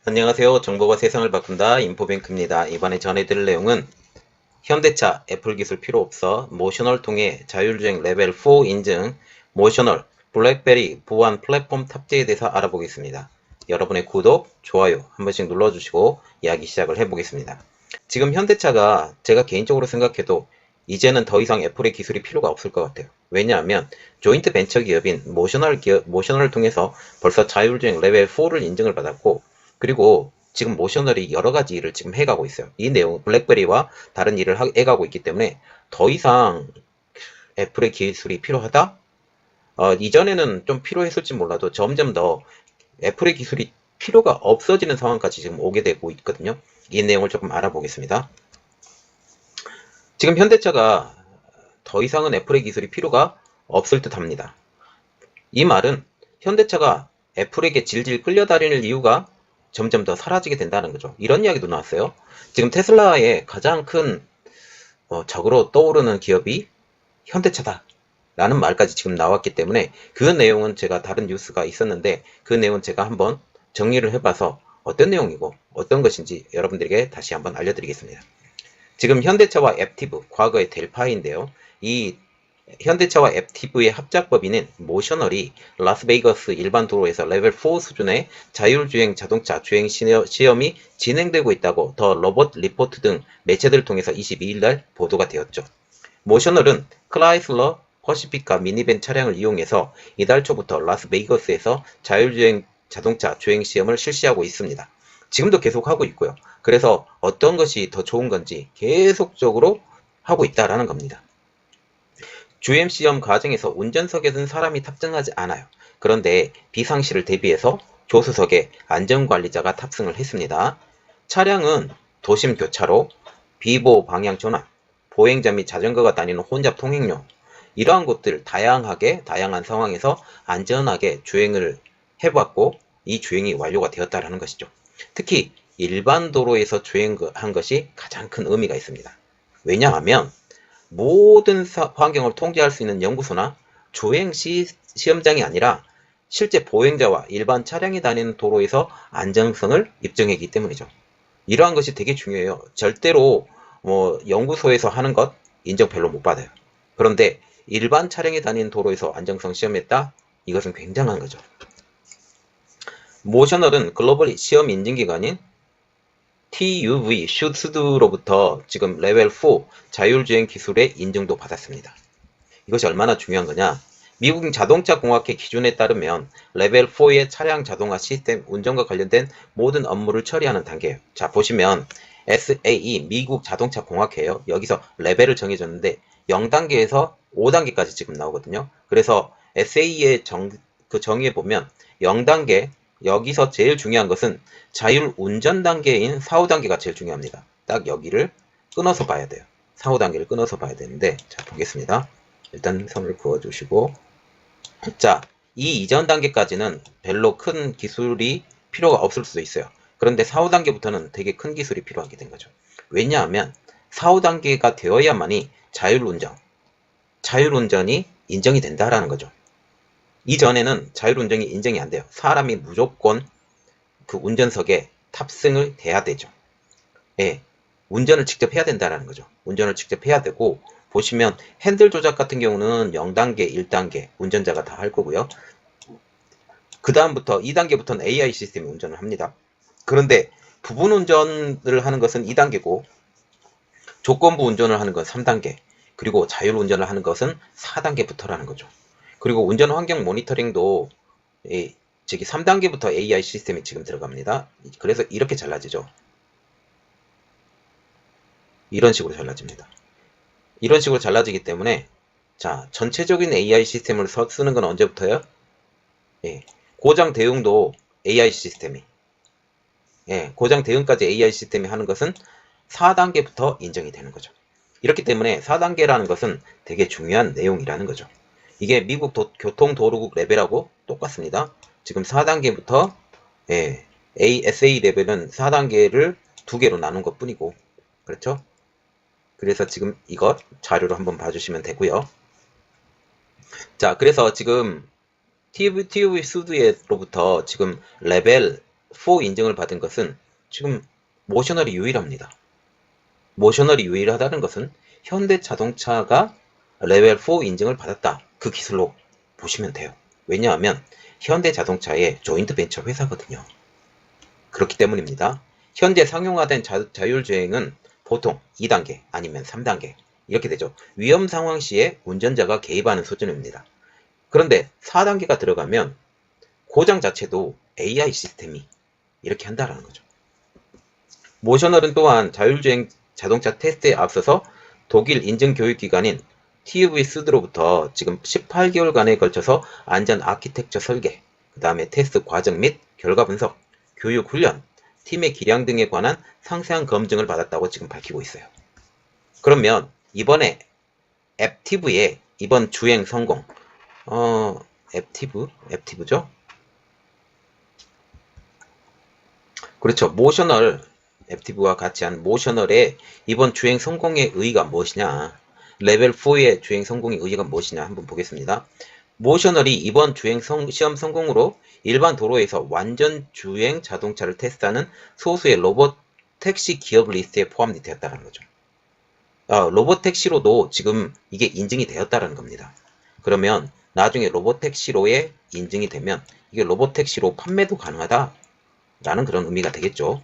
안녕하세요. 정보가 세상을 바꾼다. 인포뱅크입니다. 이번에 전해드릴 내용은 현대차 애플 기술 필요 없어 모셔널 통해 자율주행 레벨 4 인증 모셔널 블랙베리 보안 플랫폼 탑재에 대해서 알아보겠습니다. 여러분의 구독, 좋아요 한 번씩 눌러주시고 이야기 시작을 해보겠습니다. 지금 현대차가 제가 개인적으로 생각해도 이제는 더 이상 애플의 기술이 필요가 없을 것 같아요. 왜냐하면 조인트 벤처 기업인 모셔널을 통해서 벌써 자율주행 레벨 4를 인증을 받았고, 그리고 지금 모셔널이 여러 가지 일을 지금 해가고 있어요. 이 내용, 블랙베리와 다른 일을 해가고 있기 때문에 더 이상 애플의 기술이 필요하다? 이전에는 좀 필요했을지 몰라도 점점 더 애플의 기술이 필요가 없어지는 상황까지 지금 오게 되고 있거든요. 이 내용을 조금 알아보겠습니다. 지금 현대차가 더 이상은 애플의 기술이 필요가 없을 듯 합니다. 이 말은 현대차가 애플에게 질질 끌려다니는 이유가 점점 더 사라지게 된다는 거죠. 이런 이야기도 나왔어요. 지금 테슬라의 가장 큰 적으로 떠오르는 기업이 현대차다 라는 말까지 지금 나왔기 때문에, 그 내용은 제가 다른 뉴스가 있었는데 그 내용은 제가 한번 정리를 해봐서 어떤 내용이고 어떤 것인지 여러분들에게 다시 한번 알려드리겠습니다. 지금 현대차와 앱티브, 과거의 델파이인데요. 이 현대차와 앱티브의 합작법인인 모셔널이 라스베이거스 일반 도로에서 레벨 4 수준의 자율주행 자동차 주행 시험이 진행되고 있다고 더 로봇 리포트 등 매체들을 통해서 22일 날 보도가 되었죠. 모셔널은 크라이슬러 퍼시픽카 미니밴 차량을 이용해서 이달 초부터 라스베이거스에서 자율주행 자동차 주행 시험을 실시하고 있습니다. 지금도 계속 하고 있고요. 그래서 어떤 것이 더 좋은 건지 계속적으로 하고 있다라는 겁니다. 주행 시험 과정에서 운전석에 든 사람이 탑승하지 않아요. 그런데 비상시를 대비해서 조수석에 안전관리자가 탑승을 했습니다. 차량은 도심 교차로, 비보 방향 전환, 보행자 및 자전거가 다니는 혼잡 통행로, 이러한 곳들 다양한 상황에서 안전하게 주행을 해봤고, 이 주행이 완료가 되었다는 것이죠. 특히 일반 도로에서 주행한 것이 가장 큰 의미가 있습니다. 왜냐하면 모든 환경을 통제할 수 있는 연구소나 주행 시험장이 아니라 실제 보행자와 일반 차량이 다니는 도로에서 안전성을 입증했기 때문이죠. 이러한 것이 되게 중요해요. 절대로 연구소에서 하는 것 인정 별로 못 받아요. 그런데 일반 차량이 다니는 도로에서 안정성 시험했다? 이것은 굉장한 거죠. 모셔널은 글로벌 시험 인증 기관인 TÜV 슈트로부터 지금 레벨 4 자율주행 기술의 인증도 받았습니다. 이것이 얼마나 중요한 거냐? 미국 자동차 공학회 기준에 따르면 레벨 4의 차량 자동화 시스템 운전과 관련된 모든 업무를 처리하는 단계예요. 자, 보시면 SAE 미국 자동차 공학회예요. 여기서 레벨을 정해줬는데 0단계에서 5단계까지 지금 나오거든요. 그래서 SAE의 정의에 보면 0단계, 여기서 제일 중요한 것은 자율 운전 단계인 4, 5단계가 제일 중요합니다. 딱 여기를 끊어서 봐야 돼요. 4, 5단계를 끊어서 봐야 되는데, 자, 보겠습니다. 일단 선을 그어주시고, 자, 이 이전 단계까지는 별로 큰 기술이 필요가 없을 수도 있어요. 그런데 4, 5단계부터는 되게 큰 기술이 필요하게 된 거죠. 왜냐하면 4, 5단계가 되어야만이 자율운전이 인정이 된다라는 거죠. 이전에는 자율운전이 인정이 안 돼요. 사람이 무조건 그 운전석에 탑승을 돼야 되죠. 예, 운전을 직접 해야 된다는 거죠. 운전을 직접 해야 되고, 보시면 핸들 조작 같은 경우는 0단계, 1단계 운전자가 다 할 거고요. 그 다음부터 2단계부터는 AI 시스템이 운전을 합니다. 그런데 부분 운전을 하는 것은 2단계고 조건부 운전을 하는 건 3단계, 그리고 자율 운전을 하는 것은 4단계부터라는 거죠. 그리고 운전 환경 모니터링도 3단계부터 AI 시스템이 지금 들어갑니다. 그래서 이렇게 잘라지죠. 이런 식으로 잘라집니다. 이런 식으로 잘라지기 때문에, 자, 전체적인 AI 시스템을 쓰는 건 언제부터요? 예, 고장 대응도 AI 시스템이, 고장 대응까지 AI 시스템이 하는 것은 4단계부터 인정이 되는 거죠. 이렇기 때문에 4단계라는 것은 되게 중요한 내용이라는 거죠. 이게 미국 교통도로국 레벨하고 똑같습니다. 지금 4단계부터 SA 레벨은 4단계를 2개로 나눈 것 뿐이고, 그렇죠? 그래서 지금 이것 자료로 한번 봐주시면 되고요. 자, 그래서 지금 TUV 스튜디오로부터 지금 레벨 4 인증을 받은 것은 지금 모셔널이 유일합니다. 모셔널이 유일하다는 것은 현대자동차가 레벨 4 인증을 받았다. 그 기술로 보시면 돼요. 왜냐하면 현대자동차의 조인트 벤처 회사거든요. 그렇기 때문입니다. 현재 상용화된 자율주행은 보통 2단계 아니면 3단계 이렇게 되죠. 위험 상황 시에 운전자가 개입하는 수준입니다. 그런데 4단계가 들어가면 고장 자체도 AI 시스템이 이렇게 한다라는 거죠. 모셔널은 또한 자율주행 자동차 테스트에 앞서서 독일 인증 교육기관인 TÜV 수드로부터 지금 18개월간에 걸쳐서 안전 아키텍처 설계, 그 다음에 테스트 과정 및 결과 분석, 교육 훈련, 팀의 기량 등에 관한 상세한 검증을 받았다고 지금 밝히고 있어요. 그러면 이번에 앱티브의 이번 주행 성공, 앱티브죠? 그렇죠. 모셔널, 앱티브와 같이 한 모셔널의 이번 주행 성공의 의의가 무엇이냐? 레벨 4의 주행 성공의 의의가 무엇이냐? 한번 보겠습니다. 모셔널이 이번 주행 시험 성공으로 일반 도로에서 완전 주행 자동차를 테스트하는 소수의 로봇 택시 기업 리스트에 포함이 되었다는 거죠. 로봇 택시로도 지금 이게 인증이 되었다는 겁니다. 그러면 나중에 로봇 택시로에 인증이 되면 이게 로봇 택시로 판매도 가능하다라는 그런 의미가 되겠죠.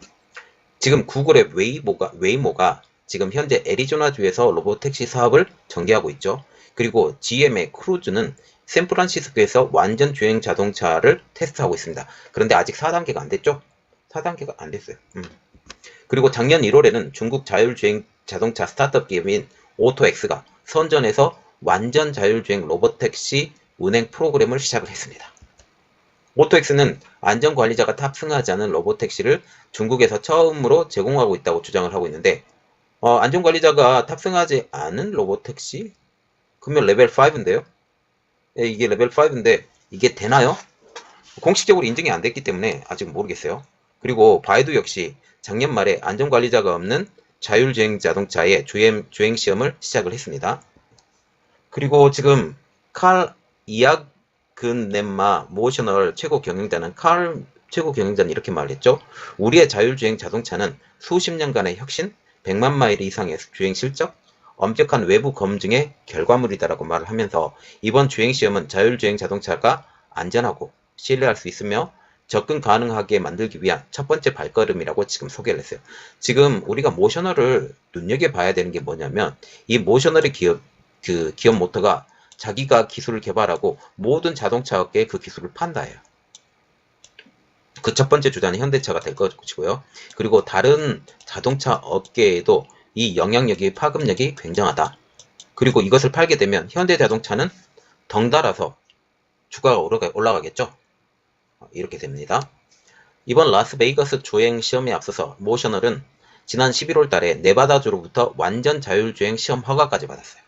지금 구글의 웨이모가 지금 현재 애리조나주에서 로봇택시 사업을 전개하고 있죠. 그리고 GM의 크루즈는 샌프란시스코에서 완전 주행 자동차를 테스트하고 있습니다. 그런데 아직 4단계가 안 됐죠? 4단계가 안 됐어요. 그리고 작년 1월에는 중국 자율주행 자동차 스타트업 기업인 오토엑스가 선전에서 완전 자율주행 로봇택시 운행 프로그램을 시작을 했습니다. 오토엑스는 안전관리자가 탑승하지 않은 로봇택시를 중국에서 처음으로 제공하고 있다고 주장을 하고 있는데 안전관리자가 탑승하지 않은 로봇택시? 그러면 레벨 5인데요? 이게 레벨 5인데 이게 되나요? 공식적으로 인증이 안 됐기 때문에 아직 모르겠어요. 그리고 바이두 역시 작년 말에 안전관리자가 없는 자율주행 자동차의 주행 시험을 시작을 했습니다. 그리고 지금 칼 이아그넴마 모셔널 최고 경영자는 최고 경영자는 이렇게 말했죠. 우리의 자율주행 자동차는 수십 년간의 혁신, 100만 마일 이상의 주행 실적, 엄격한 외부 검증의 결과물이다라고 말을 하면서 이번 주행 시험은 자율주행 자동차가 안전하고 신뢰할 수 있으며 접근 가능하게 만들기 위한 첫 번째 발걸음이라고 지금 소개를 했어요. 지금 우리가 모셔널을 눈여겨봐야 되는 게 뭐냐면 이 모셔널의 기업 모토가 자기가 기술을 개발하고 모든 자동차 업계에 그 기술을 판다예요. 그 첫 번째 주자는 현대차가 될 것이고요. 그리고 다른 자동차 업계에도 이 영향력이 파급력이 굉장하다. 그리고 이것을 팔게 되면 현대자동차는 덩달아서 주가가 올라가겠죠. 이렇게 됩니다. 이번 라스베이거스 주행 시험에 앞서서 모셔널은 지난 11월 달에 네바다주로부터 완전 자율주행 시험 허가까지 받았어요.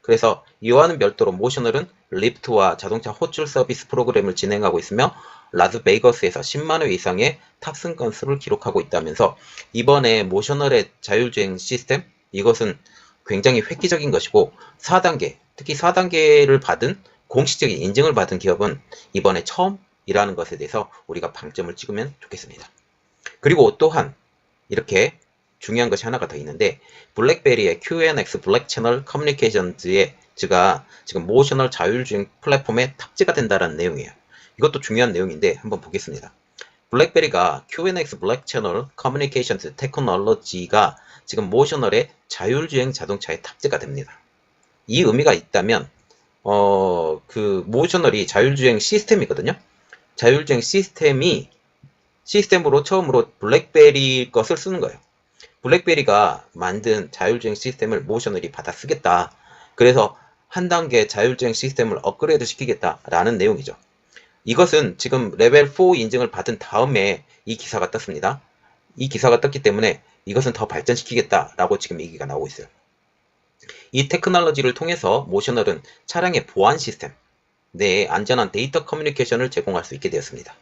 그래서 이와는 별도로 모셔널은 리프트와 자동차 호출 서비스 프로그램을 진행하고 있으며 라스베이거스에서 10만회 이상의 탑승 건수를 기록하고 있다면서 이번에 모셔널의 자율주행 시스템 이것은 굉장히 획기적인 것이고 4단계 특히 4단계를 받은 공식적인 인증을 받은 기업은 이번에 처음이라는 것에 대해서 우리가 방점을 찍으면 좋겠습니다. 그리고 또한 이렇게 중요한 것이 하나가 더 있는데 블랙베리의 QNX 블랙 채널 커뮤니케이션즈의 지금 모셔널 자율주행 플랫폼에 탑재가 된다는 내용이에요. 이것도 중요한 내용인데 한번 보겠습니다. 블랙베리가 QNX 블랙 채널 커뮤니케이션즈 테크놀로지가 지금 모셔널의 자율주행 자동차에 탑재가 됩니다. 이 의미가 있다면 그 모셔널이 자율주행 시스템이거든요. 자율주행 시스템으로 처음으로 블랙베리 것을 쓰는 거예요. 블랙베리가 만든 자율주행 시스템을 모셔널이 받아 쓰겠다. 그래서 한 단계 자율주행 시스템을 업그레이드 시키겠다라는 내용이죠. 이것은 지금 레벨 4 인증을 받은 다음에 이 기사가 떴습니다. 이 기사가 떴기 때문에 이것은 더 발전시키겠다라고 지금 얘기가 나오고 있어요. 이 테크놀로지를 통해서 모셔널은 차량의 보안 시스템 내에 안전한 데이터 커뮤니케이션을 제공할 수 있게 되었습니다.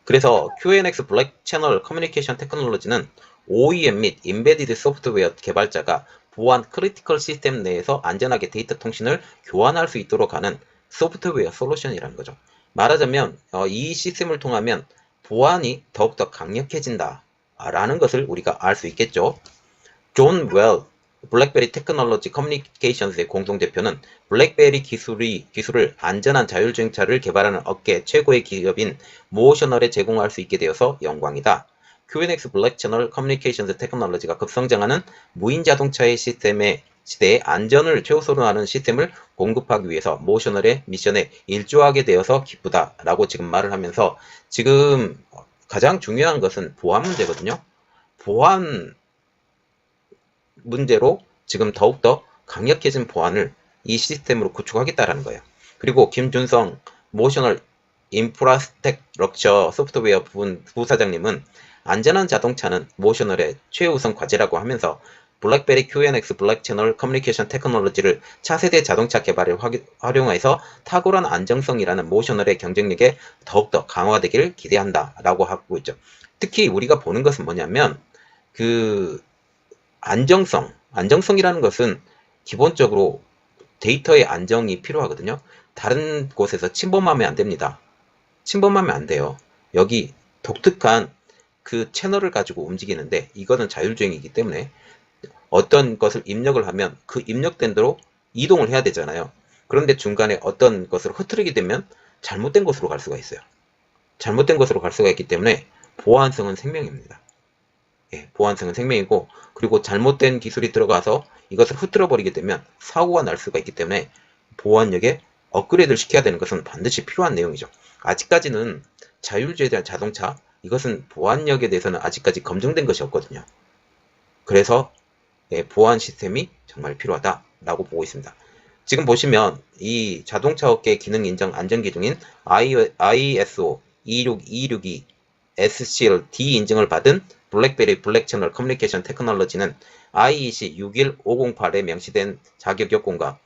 그래서 QNX 블랙 채널 커뮤니케이션 테크놀로지는 OEM 및 인베디드 소프트웨어 개발자가 보안 크리티컬 시스템 내에서 안전하게 데이터 통신을 교환할 수 있도록 하는 소프트웨어 솔루션이라는 거죠. 말하자면 이 시스템을 통하면 보안이 더욱더 강력해진다 라는 것을 우리가 알 수 있겠죠. 존 웰, 블랙베리 테크놀로지 커뮤니케이션스의 공동대표는 블랙베리 기술을 안전한 자율주행차를 개발하는 업계 최고의 기업인 모셔널에 제공할 수 있게 되어서 영광이다. QNX 블랙 채널 커뮤니케이션스 테크놀로지가 급성장하는 무인 자동차의 시대에 안전을 최우선으로 하는 시스템을 공급하기 위해서 모셔널의 미션에 일조하게 되어서 기쁘다 라고 지금 말을 하면서, 지금 가장 중요한 것은 보안 문제거든요. 보안 문제로 지금 더욱더 강력해진 보안을 이 시스템으로 구축하겠다라는 거예요. 그리고 김준성 모셔널 인프라스트럭처 소프트웨어 부사장님은 안전한 자동차는 모셔널의 최우선 과제라고 하면서 블랙베리 QNX 블랙 채널 커뮤니케이션 테크놀로지를 차세대 자동차 개발에 활용해서 탁월한 안정성이라는 모셔널의 경쟁력에 더욱더 강화되기를 기대한다 라고 하고 있죠. 특히 우리가 보는 것은 뭐냐면 안정성이라는 것은 기본적으로 데이터의 안정이 필요하거든요. 다른 곳에서 침범하면 안 됩니다. 침범하면 안 돼요. 여기 독특한 그 채널을 가지고 움직이는데, 이거는 자율주행이기 때문에 어떤 것을 입력을 하면 그 입력된 대로 이동을 해야 되잖아요. 그런데 중간에 어떤 것을 흐트리게 되면 잘못된 곳으로 갈 수가 있어요. 잘못된 곳으로 갈 수가 있기 때문에 보안성은 생명입니다. 보안성은 생명이고, 그리고 잘못된 기술이 들어가서 이것을 흐트러 버리게 되면 사고가 날 수가 있기 때문에 보안력에 업그레이드를 시켜야 되는 것은 반드시 필요한 내용이죠. 아직까지는 자율주행 자동차, 이것은 보안력에 대해서는 아직까지 검증된 것이 없거든요. 그래서 보안 시스템이 정말 필요하다라고 보고 있습니다. 지금 보시면 이 자동차 업계 기능 인정 안전 기준인 ISO 26262 SCL D 인증을 받은 블랙베리 블랙 채널 커뮤니케이션 테크놀로지는 IEC 61508에 명시된 자격 요건과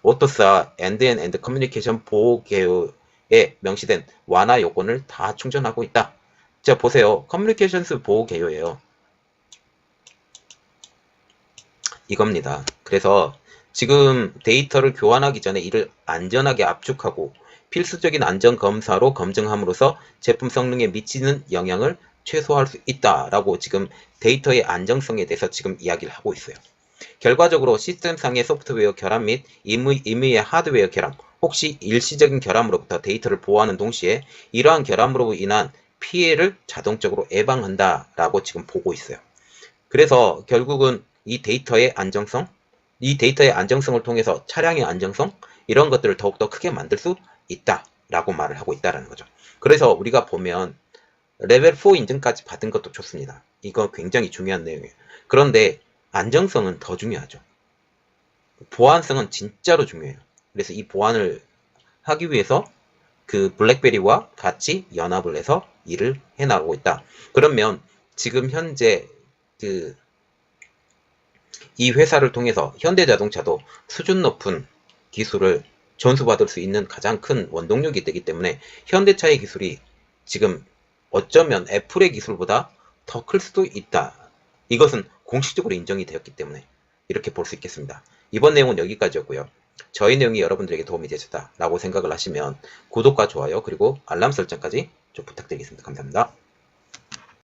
오토사 엔드앤엔드 커뮤니케이션 보호 개요에 명시된 완화 요건을 다 충전하고 있다. 자, 보세요. 커뮤니케이션스 보호 개요예요. 이겁니다. 그래서 지금 데이터를 교환하기 전에 이를 안전하게 압축하고 필수적인 안전 검사로 검증함으로써 제품 성능에 미치는 영향을 최소화할 수 있다라고 지금 데이터의 안정성에 대해서 지금 이야기를 하고 있어요. 결과적으로 시스템상의 소프트웨어 결함 및 임의의 하드웨어 결함, 혹시 일시적인 결함으로부터 데이터를 보호하는 동시에 이러한 결함으로 인한 피해를 자동적으로 예방한다라고 지금 보고 있어요. 그래서 결국은 이 데이터의 안정성을 통해서 차량의 안정성, 이런 것들을 더욱더 크게 만들 수 있다라고 말을 하고 있다는 거죠. 그래서 우리가 보면 레벨 4 인증까지 받은 것도 좋습니다. 이거 굉장히 중요한 내용이에요. 그런데 안정성은 더 중요하죠. 보안성은 진짜로 중요해요. 그래서 이 보안을 하기 위해서 그 블랙베리와 같이 연합을 해서 일을 해나가고 있다. 그러면 지금 현재 이 회사를 통해서 현대자동차도 수준 높은 기술을 전수받을 수 있는 가장 큰 원동력이 되기 때문에 현대차의 기술이 지금 어쩌면 애플의 기술보다 더 클 수도 있다. 이것은 공식적으로 인정이 되었기 때문에 이렇게 볼 수 있겠습니다. 이번 내용은 여기까지였고요. 저희 내용이 여러분들에게 도움이 되셨다라고 생각을 하시면 구독과 좋아요 그리고 알람 설정까지 좀 부탁드리겠습니다. 감사합니다.